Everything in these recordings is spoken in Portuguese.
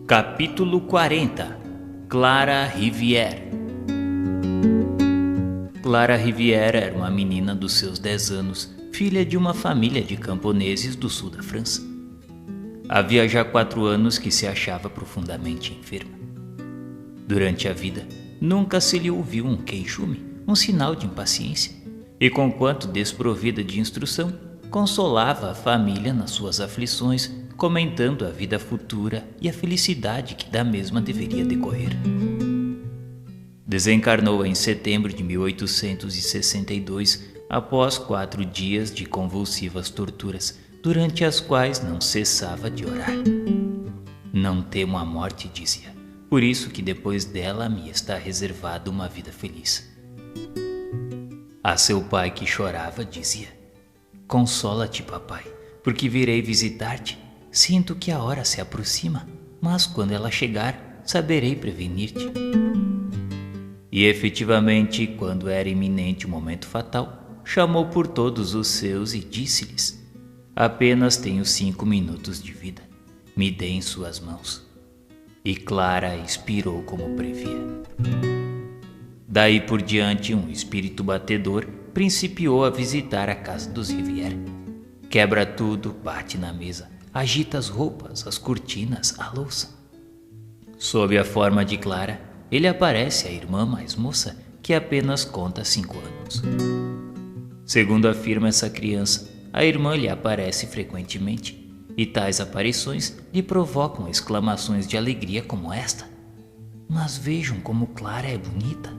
Capítulo 40. Clara Rivière. Clara Rivière era uma menina dos seus 10 anos, filha de uma família de camponeses do sul da França. Havia já 4 anos que se achava profundamente enferma. Durante a vida, nunca se lhe ouviu um queixume, um sinal de impaciência, e conquanto desprovida de instrução, consolava a família nas suas aflições, comentando a vida futura e a felicidade que da mesma deveria decorrer. Desencarnou em setembro de 1862, após 4 dias de convulsivas torturas, durante as quais não cessava de orar. Não temo a morte, dizia, por isso que depois dela me está reservada uma vida feliz. A seu pai que chorava, dizia: consola-te, papai, porque virei visitar-te. Sinto que a hora se aproxima, mas quando ela chegar, saberei prevenir-te. E efetivamente, quando era iminente o momento fatal, chamou por todos os seus e disse-lhes: apenas tenho 5 minutos de vida, me deem suas mãos. E Clara expirou como previa. Daí por diante, um espírito batedor principiou a visitar a casa dos Rivière. Quebra tudo, bate na mesa, agita as roupas, as cortinas, a louça. Sob a forma de Clara, ele aparece à irmã mais moça, que apenas conta 5 anos. Segundo afirma essa criança, a irmã lhe aparece frequentemente, e tais aparições lhe provocam exclamações de alegria como esta: mas vejam como Clara é bonita.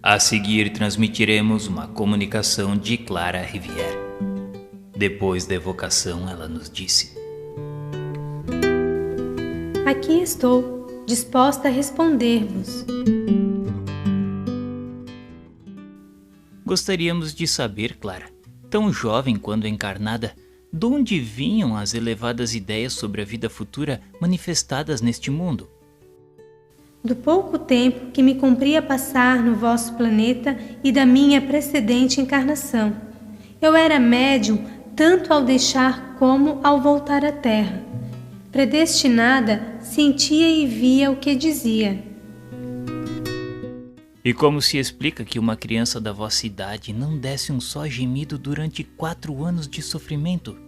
A seguir transmitiremos uma comunicação de Clara Rivière. Depois da evocação, ela nos disse: aqui estou, disposta a responder-vos. Gostaríamos de saber, Clara, tão jovem quando encarnada, de onde vinham as elevadas ideias sobre a vida futura manifestadas neste mundo? Do pouco tempo que me cumpria passar no vosso planeta e da minha precedente encarnação. Eu era médium tanto ao deixar como ao voltar à Terra. Predestinada, sentia e via o que dizia. E como se explica que uma criança da vossa idade não desse um só gemido durante 4 anos de sofrimento?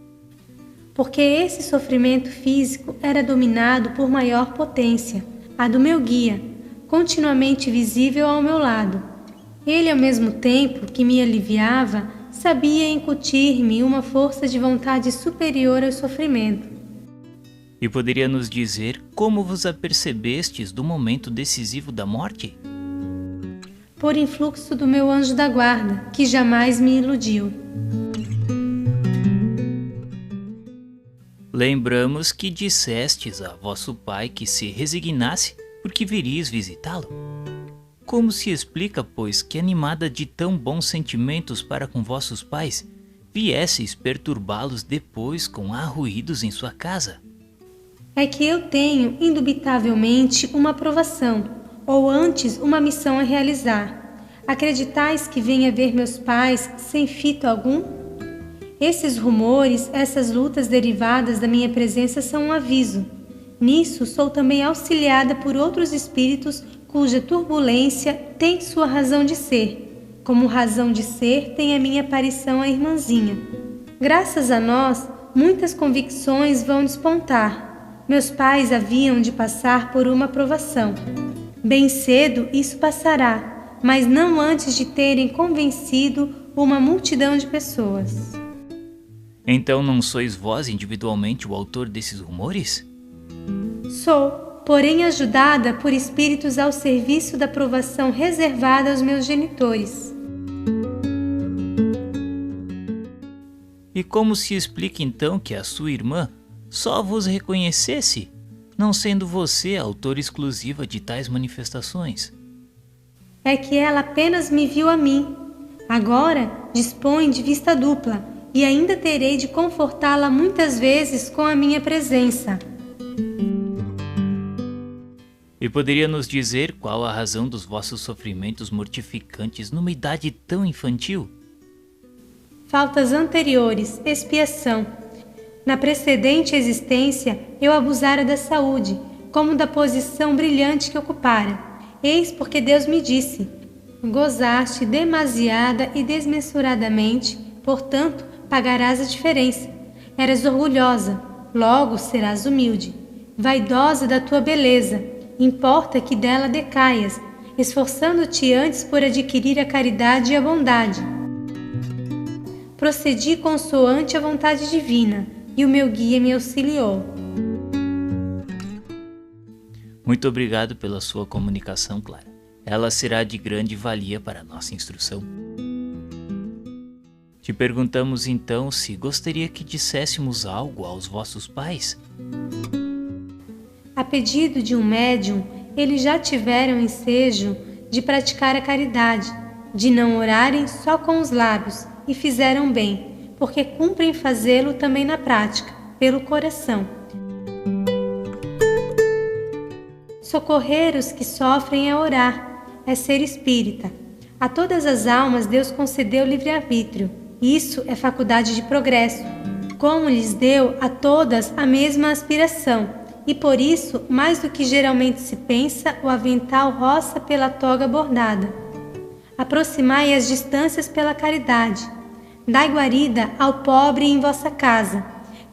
Porque esse sofrimento físico era dominado por maior potência, a do meu guia, continuamente visível ao meu lado. Ele, ao mesmo tempo que me aliviava, sabia incutir-me uma força de vontade superior ao sofrimento. E poderia nos dizer como vos apercebestes do momento decisivo da morte? Por influxo do meu anjo da guarda, que jamais me iludiu. Lembramos que dissestes a vosso pai que se resignasse porque virias visitá-lo. Como se explica, pois, que animada de tão bons sentimentos para com vossos pais, viesseis perturbá-los depois com arruídos em sua casa? É que eu tenho, indubitavelmente, uma aprovação, ou antes uma missão a realizar. Acreditais que venha ver meus pais sem fito algum? Esses rumores, essas lutas derivadas da minha presença são um aviso. Nisso sou também auxiliada por outros espíritos cuja turbulência tem sua razão de ser, como razão de ser tem a minha aparição à irmãzinha. Graças a nós, muitas convicções vão despontar. Meus pais haviam de passar por uma provação. Bem cedo isso passará, mas não antes de terem convencido uma multidão de pessoas. Então não sois vós individualmente o autor desses rumores? Sou, porém ajudada por espíritos ao serviço da provação reservada aos meus genitores. E como se explica então que a sua irmã só vos reconhecesse, não sendo você a autora exclusiva de tais manifestações? É que ela apenas me viu a mim. Agora dispõe de vista dupla e ainda terei de confortá-la muitas vezes com a minha presença. E poderia nos dizer qual a razão dos vossos sofrimentos mortificantes numa idade tão infantil? Faltas anteriores, expiação. Na precedente existência eu abusara da saúde, como da posição brilhante que ocupara. Eis porque Deus me disse: gozaste demasiada e desmesuradamente, portanto pagarás a diferença. Eras orgulhosa, logo serás humilde. Vaidosa da tua beleza, importa que dela decaias, esforçando-te antes por adquirir a caridade e a bondade. Procedi consoante a vontade divina, e o meu guia me auxiliou. Muito obrigado pela sua comunicação, Clara. Ela será de grande valia para a nossa instrução. Te perguntamos então se gostaria que disséssemos algo aos vossos pais. A pedido de um médium, eles já tiveram ensejo de praticar a caridade, de não orarem só com os lábios, e fizeram bem, porque cumprem fazê-lo também na prática, pelo coração. Socorrer os que sofrem é orar, é ser espírita. A todas as almas Deus concedeu livre-arbítrio. Isso é faculdade de progresso, como lhes deu a todas a mesma aspiração, e por isso, mais do que geralmente se pensa, o avental roça pela toga bordada. Aproximai as distâncias pela caridade, dai guarida ao pobre em vossa casa,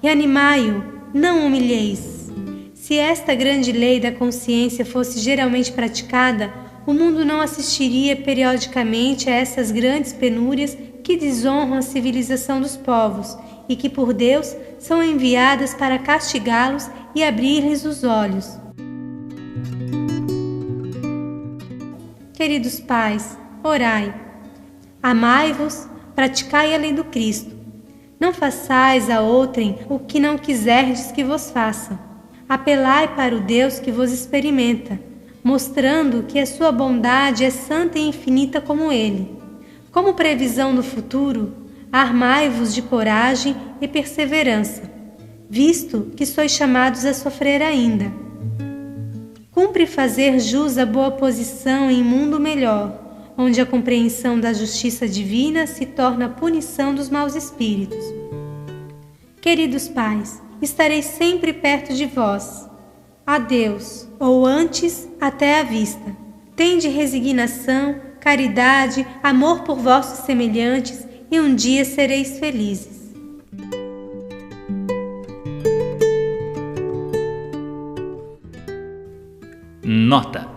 e animai-o, não humilheis. Se esta grande lei da consciência fosse geralmente praticada, o mundo não assistiria periodicamente a essas grandes penúrias que desonram a civilização dos povos e que por Deus são enviadas para castigá-los e abrir-lhes os olhos. Queridos pais, orai. Amai-vos, praticai a lei do Cristo. Não façais a outrem o que não quiserdes que vos façam. Apelai para o Deus que vos experimenta, mostrando que a sua bondade é santa e infinita como Ele. Como previsão do futuro, armai-vos de coragem e perseverança, visto que sois chamados a sofrer ainda. Cumpre fazer jus à boa posição em mundo melhor, onde a compreensão da justiça divina se torna a punição dos maus espíritos. Queridos pais, estarei sempre perto de vós. Adeus, ou antes, até à vista. Tende resignação, caridade, amor por vossos semelhantes, e um dia sereis felizes. Nota: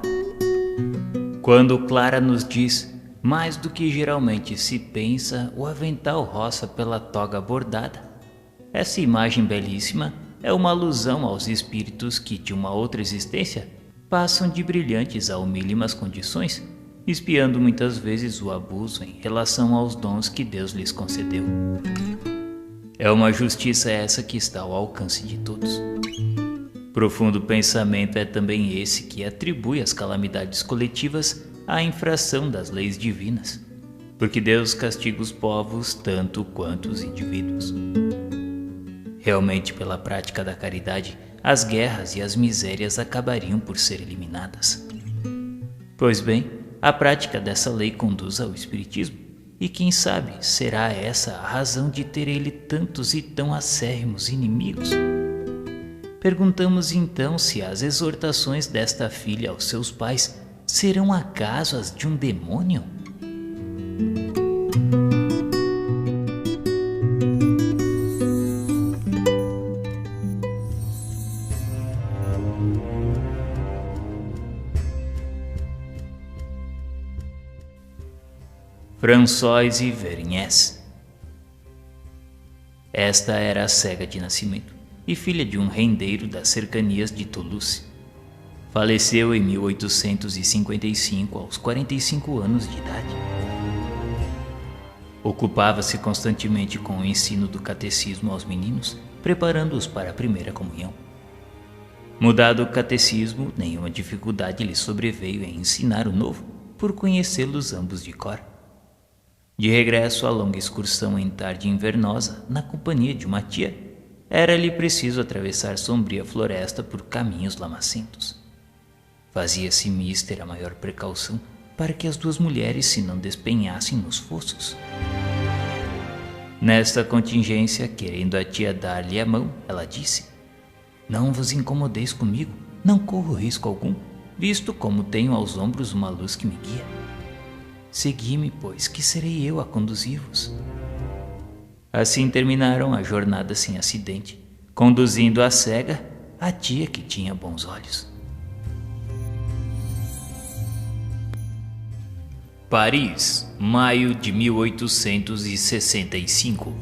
quando Clara nos diz, mais do que geralmente se pensa, o avental roça pela toga bordada, essa imagem belíssima é uma alusão aos espíritos que, de uma outra existência, passam de brilhantes a humílimas condições, espiando muitas vezes o abuso em relação aos dons que Deus lhes concedeu. É uma justiça essa que está ao alcance de todos. Profundo pensamento é também esse que atribui as calamidades coletivas à infração das leis divinas, porque Deus castiga os povos tanto quanto os indivíduos. Realmente, pela prática da caridade, as guerras e as misérias acabariam por ser eliminadas. Pois bem, a prática dessa lei conduz ao Espiritismo, e quem sabe será essa a razão de ter ele tantos e tão acérrimos inimigos? Perguntamos então se as exortações desta filha aos seus pais serão acaso as de um demônio? Françoise Vergnès. Esta era a cega de nascimento e filha de um rendeiro das cercanias de Toulouse. Faleceu em 1855 aos 45 anos de idade. Ocupava-se constantemente com o ensino do catecismo aos meninos, preparando-os para a primeira comunhão. Mudado o catecismo, nenhuma dificuldade lhe sobreveio em ensinar o novo, por conhecê-los ambos de cor. De regresso à longa excursão em tarde invernosa, na companhia de uma tia, era-lhe preciso atravessar sombria floresta por caminhos lamacentos. Fazia-se mister a maior precaução para que as duas mulheres se não despenhassem nos fossos. Nesta contingência, querendo a tia dar-lhe a mão, ela disse: Não vos incomodeis comigo, não corro risco algum, visto como tenho aos ombros uma luz que me guia. Segui-me, pois, que serei eu a conduzir-vos. Assim terminaram a jornada sem acidente, conduzindo à cega a tia que tinha bons olhos. Paris, maio de 1865.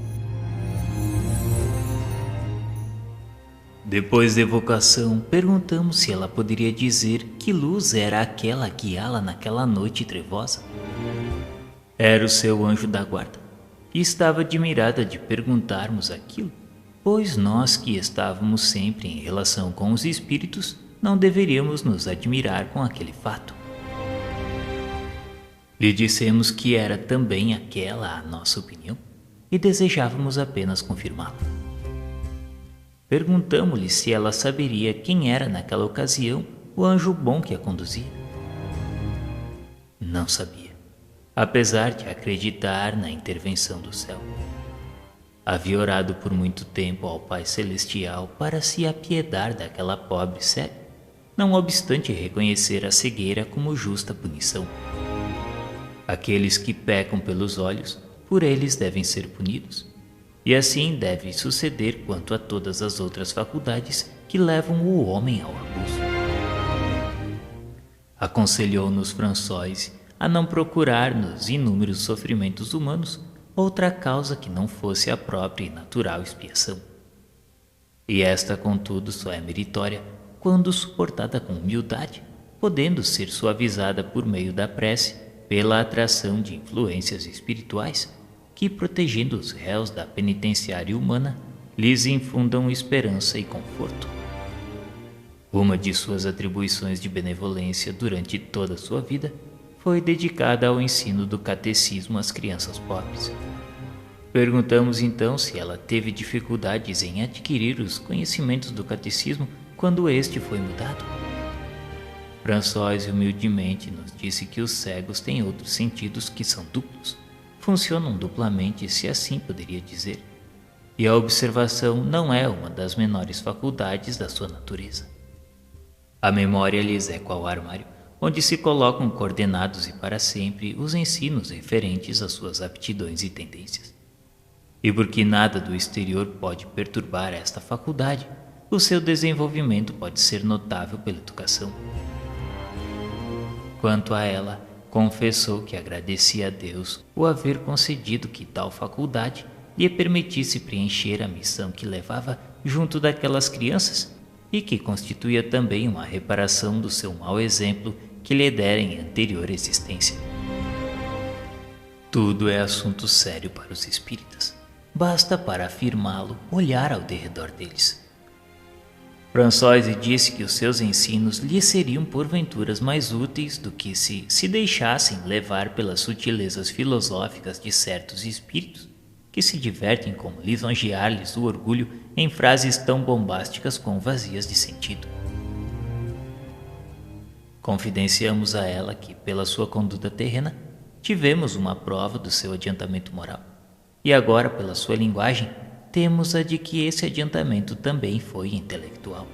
Depois da evocação, perguntamos se ela poderia dizer que luz era aquela a guiá-la naquela noite trevosa. Era o seu anjo da guarda, e estava admirada de perguntarmos aquilo, pois nós que estávamos sempre em relação com os espíritos, não deveríamos nos admirar com aquele fato. Lhe dissemos que era também aquela a nossa opinião e desejávamos apenas confirmá-la. Perguntamos-lhe se ela saberia quem era naquela ocasião o anjo bom que a conduzia. Não sabia, apesar de acreditar na intervenção do céu. Havia orado por muito tempo ao Pai Celestial para se apiedar daquela pobre cega, não obstante reconhecer a cegueira como justa punição. Aqueles que pecam pelos olhos, por eles devem ser punidos, e assim deve suceder quanto a todas as outras faculdades que levam o homem ao abuso. Aconselhou-nos François a não procurar nos inúmeros sofrimentos humanos outra causa que não fosse a própria e natural expiação. E esta, contudo, só é meritória quando suportada com humildade, podendo ser suavizada por meio da prece, pela atração de influências espirituais que, protegendo os réus da penitenciária humana, lhes infundam esperança e conforto. Uma de suas atribuições de benevolência durante toda a sua vida foi dedicada ao ensino do catecismo às crianças pobres. Perguntamos então se ela teve dificuldades em adquirir os conhecimentos do catecismo quando este foi mudado. François humildemente nos disse que os cegos têm outros sentidos que são duplos, funcionam duplamente, se assim poderia dizer, e a observação não é uma das menores faculdades da sua natureza. A memória lhes é qual armário, onde se colocam coordenados e para sempre os ensinos referentes às suas aptidões e tendências. E porque nada do exterior pode perturbar esta faculdade, o seu desenvolvimento pode ser notável pela educação. Quanto a ela, confessou que agradecia a Deus o haver concedido que tal faculdade lhe permitisse preencher a missão que levava junto daquelas crianças e que constituía também uma reparação do seu mau exemplo que lhe dera em anterior existência. Tudo é assunto sério para os espíritas. Basta para afirmá-lo olhar ao derredor deles. François disse que os seus ensinos lhe seriam porventuras mais úteis do que se deixassem levar pelas sutilezas filosóficas de certos espíritos que se divertem com lisonjear-lhes o orgulho em frases tão bombásticas quão vazias de sentido. Confidenciamos a ela que, pela sua conduta terrena, tivemos uma prova do seu adiantamento moral, e agora, pela sua linguagem, temos a de que esse adiantamento também foi intelectual.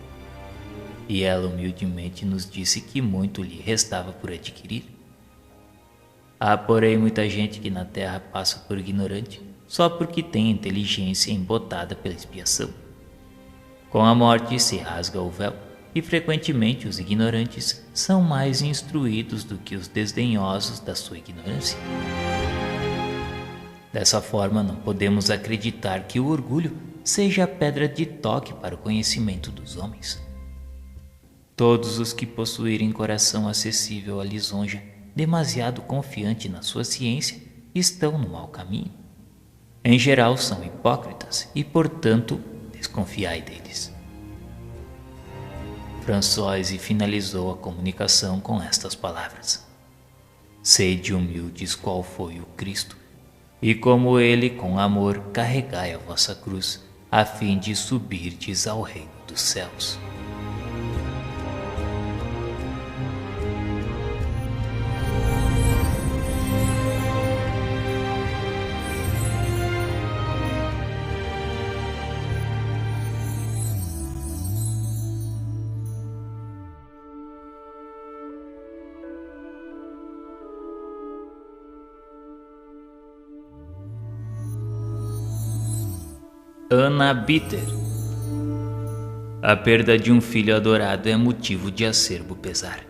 E ela humildemente nos disse que muito lhe restava por adquirir. Há, porém, muita gente que na terra passa por ignorante só porque tem inteligência embotada pela expiação. Com a morte se rasga o véu, e frequentemente os ignorantes são mais instruídos do que os desdenhosos da sua ignorância. Dessa forma, não podemos acreditar que o orgulho seja a pedra de toque para o conhecimento dos homens. Todos os que possuírem coração acessível à lisonja, demasiado confiante na sua ciência, estão no mau caminho. Em geral, são hipócritas e, portanto, desconfiai deles. François finalizou a comunicação com estas palavras: Sede humildes qual foi o Cristo, e como ele, com amor, carregai a vossa cruz, a fim de subirdes ao reino dos céus. Anna Bitter. A perda de um filho adorado é motivo de acerbo pesar.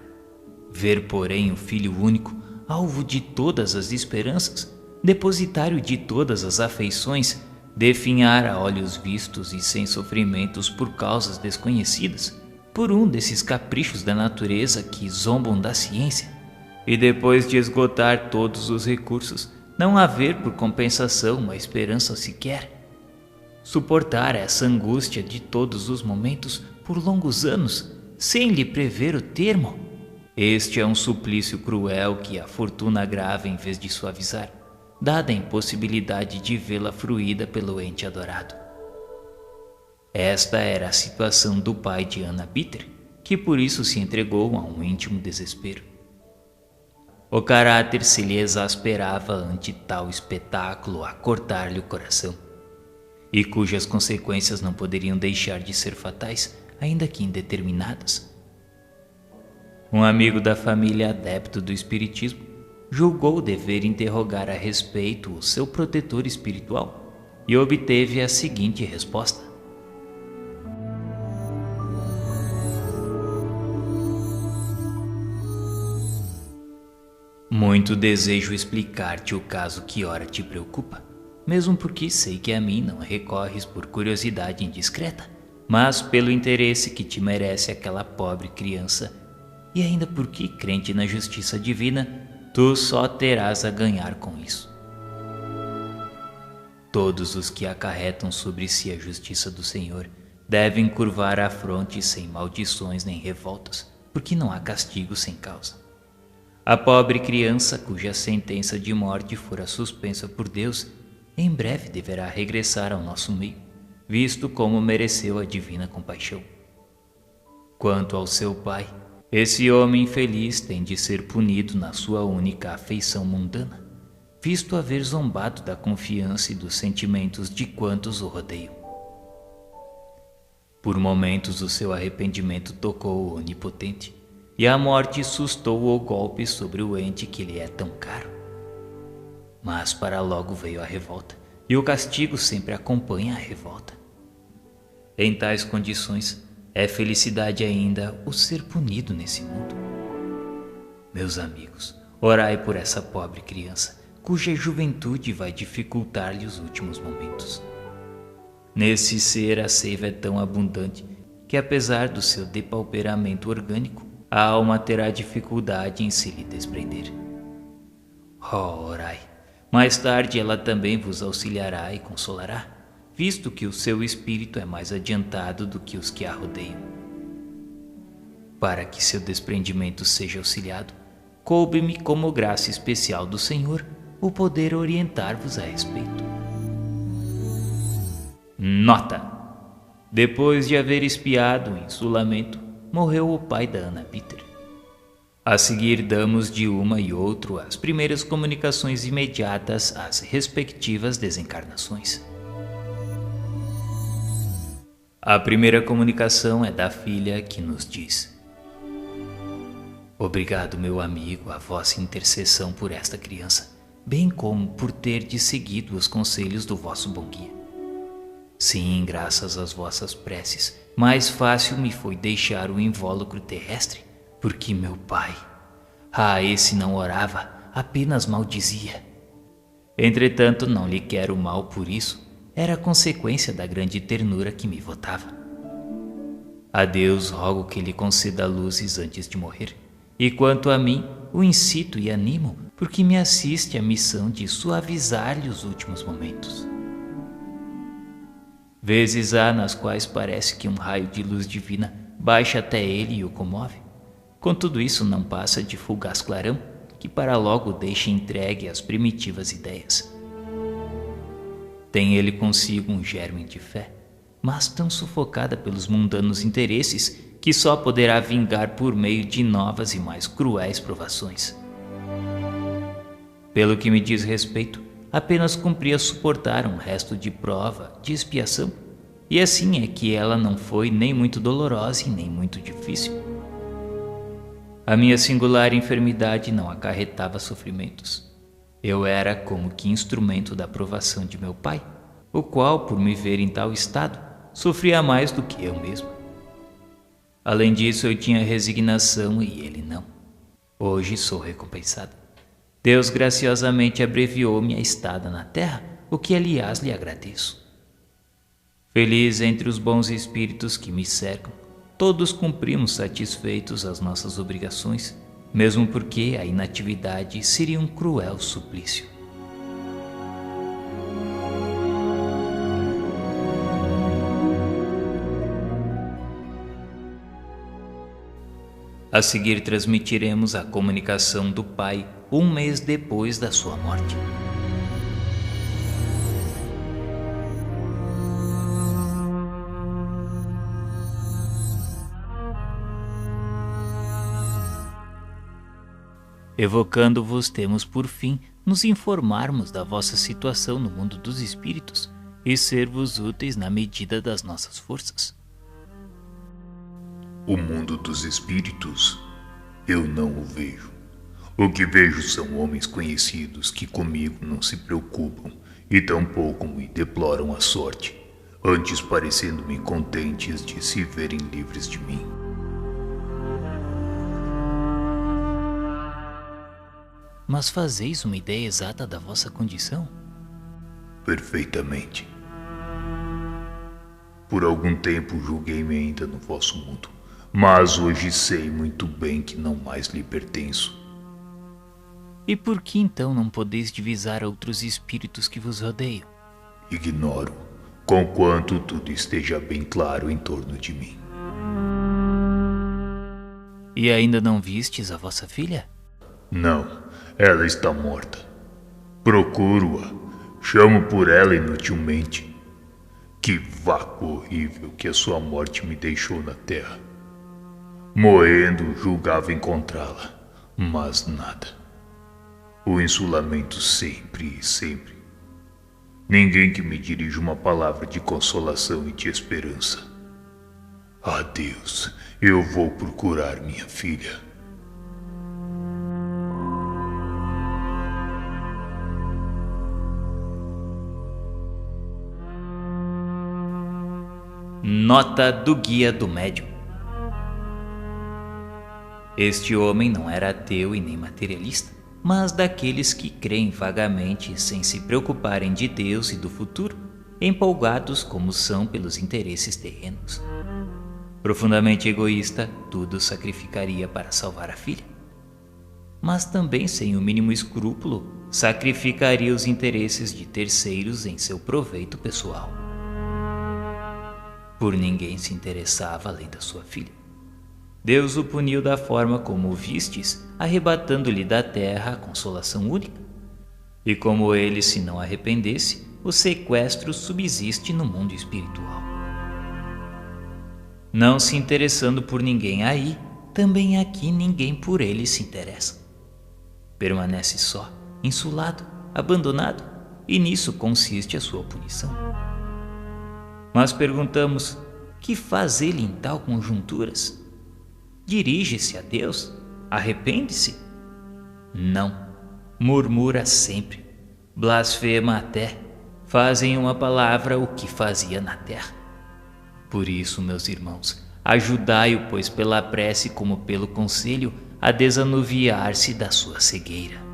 Ver, porém, o filho único, alvo de todas as esperanças, depositário de todas as afeições, definhar a olhos vistos e sem sofrimentos por causas desconhecidas, por um desses caprichos da natureza que zombam da ciência, e depois de esgotar todos os recursos, não haver por compensação uma esperança sequer. Suportar essa angústia de todos os momentos por longos anos, sem lhe prever o termo, este é um suplício cruel que a fortuna agrava em vez de suavizar, dada a impossibilidade de vê-la fruída pelo ente adorado. Esta era a situação do pai de Anna Bitter, que por isso se entregou a um íntimo desespero. O caráter se lhe exasperava ante tal espetáculo a cortar-lhe o coração, e cujas consequências não poderiam deixar de ser fatais, ainda que indeterminadas. Um amigo da família adepto do espiritismo julgou dever interrogar a respeito o seu protetor espiritual e obteve a seguinte resposta: muito desejo explicar-te o caso que ora te preocupa, mesmo porque sei que a mim não recorres por curiosidade indiscreta, mas pelo interesse que te merece aquela pobre criança, e ainda porque, crente na justiça divina, tu só terás a ganhar com isso. Todos os que acarretam sobre si a justiça do Senhor devem curvar a fronte sem maldições nem revoltas, porque não há castigo sem causa. A pobre criança cuja sentença de morte fora suspensa por Deus, em breve deverá regressar ao nosso meio, visto como mereceu a divina compaixão. Quanto ao seu pai, esse homem infeliz tem de ser punido na sua única afeição mundana, visto haver zombado da confiança e dos sentimentos de quantos o rodeiam. Por momentos o seu arrependimento tocou o Onipotente, e a morte sustou o golpe sobre o ente que lhe é tão caro. Mas para logo veio a revolta, e o castigo sempre acompanha a revolta. Em tais condições, é felicidade ainda o ser punido nesse mundo. Meus amigos, orai por essa pobre criança, cuja juventude vai dificultar-lhe os últimos momentos. Nesse ser a seiva é tão abundante que, apesar do seu depauperamento orgânico, a alma terá dificuldade em se lhe desprender. Orai, mais tarde ela também vos auxiliará e consolará, visto que o seu espírito é mais adiantado do que os que a rodeiam. Para que seu desprendimento seja auxiliado, coube-me como graça especial do Senhor o poder orientar-vos a respeito. Nota: depois de haver expiado o insulamento, morreu o pai da Anna Bitter. A seguir damos de uma e outro as primeiras comunicações imediatas às respectivas desencarnações. A primeira comunicação é da filha que nos diz: obrigado, meu amigo, a vossa intercessão por esta criança, bem como por terdes seguido os conselhos do vosso bom guia. Sim, graças às vossas preces, mais fácil me foi deixar o invólucro terrestre, porque meu pai, esse não orava, apenas maldizia. Entretanto, não lhe quero mal por isso, era consequência da grande ternura que me votava. A Deus rogo que lhe conceda luzes antes de morrer, e quanto a mim, o incito e animo, porque me assiste a missão de suavizar-lhe os últimos momentos. Vezes há nas quais parece que um raio de luz divina baixa até ele e o comove. Contudo, isso não passa de fugaz clarão, que para logo deixa entregue às primitivas ideias. Tem ele consigo um germe de fé, mas tão sufocada pelos mundanos interesses que só poderá vingar por meio de novas e mais cruéis provações. Pelo que me diz respeito, apenas cumpria suportar um resto de prova, de expiação, e assim é que ela não foi nem muito dolorosa e nem muito difícil. A minha singular enfermidade não acarretava sofrimentos. Eu era como que instrumento da provação de meu pai, o qual, por me ver em tal estado, sofria mais do que eu mesmo. Além disso, eu tinha resignação e ele não. Hoje sou recompensado. Deus graciosamente abreviou minha estada na terra, o que aliás lhe agradeço. Feliz entre os bons espíritos que me cercam, todos cumprimos satisfeitos as nossas obrigações, mesmo porque a inatividade seria um cruel suplício. A seguir transmitiremos a comunicação do pai 1 mês depois da sua morte. Evocando-vos, temos por fim nos informarmos da vossa situação no mundo dos espíritos e ser-vos úteis na medida das nossas forças. O mundo dos espíritos, eu não o vejo. O que vejo são homens conhecidos que comigo não se preocupam e tampouco me deploram a sorte, antes parecendo-me contentes de se verem livres de mim. Mas fazeis uma ideia exata da vossa condição? Perfeitamente. Por algum tempo julguei-me ainda no vosso mundo, mas hoje sei muito bem que não mais lhe pertenço. E por que então não podeis divisar outros espíritos que vos rodeiam? Ignoro, conquanto tudo esteja bem claro em torno de mim. E ainda não vistes a vossa filha? Não, ela está morta. Procuro-a, chamo por ela inutilmente. Que vácuo horrível que a sua morte me deixou na terra. Moendo, julgava encontrá-la, mas nada. O insulamento sempre e sempre. Ninguém que me dirija uma palavra de consolação e de esperança. Adeus, eu vou procurar minha filha. Nota do Guia do Médium. Este homem não era ateu e nem materialista, mas daqueles que creem vagamente sem se preocuparem de Deus e do futuro, empolgados como são pelos interesses terrenos. Profundamente egoísta, tudo sacrificaria para salvar a filha. Mas também sem o mínimo escrúpulo, sacrificaria os interesses de terceiros em seu proveito pessoal. Por ninguém se interessava além da sua filha. Deus o puniu da forma como o vistes, arrebatando-lhe da terra a consolação única. E como ele se não arrependesse, o sequestro subsiste no mundo espiritual. Não se interessando por ninguém aí, também aqui ninguém por ele se interessa. Permanece só, insulado, abandonado, e nisso consiste a sua punição. Mas perguntamos, que faz ele em tal conjunturas? Dirige-se a Deus? Arrepende-se? Não, murmura sempre, blasfema até, faz em uma palavra o que fazia na terra. Por isso, meus irmãos, ajudai-o, pois pela prece como pelo conselho, a desanuviar-se da sua cegueira.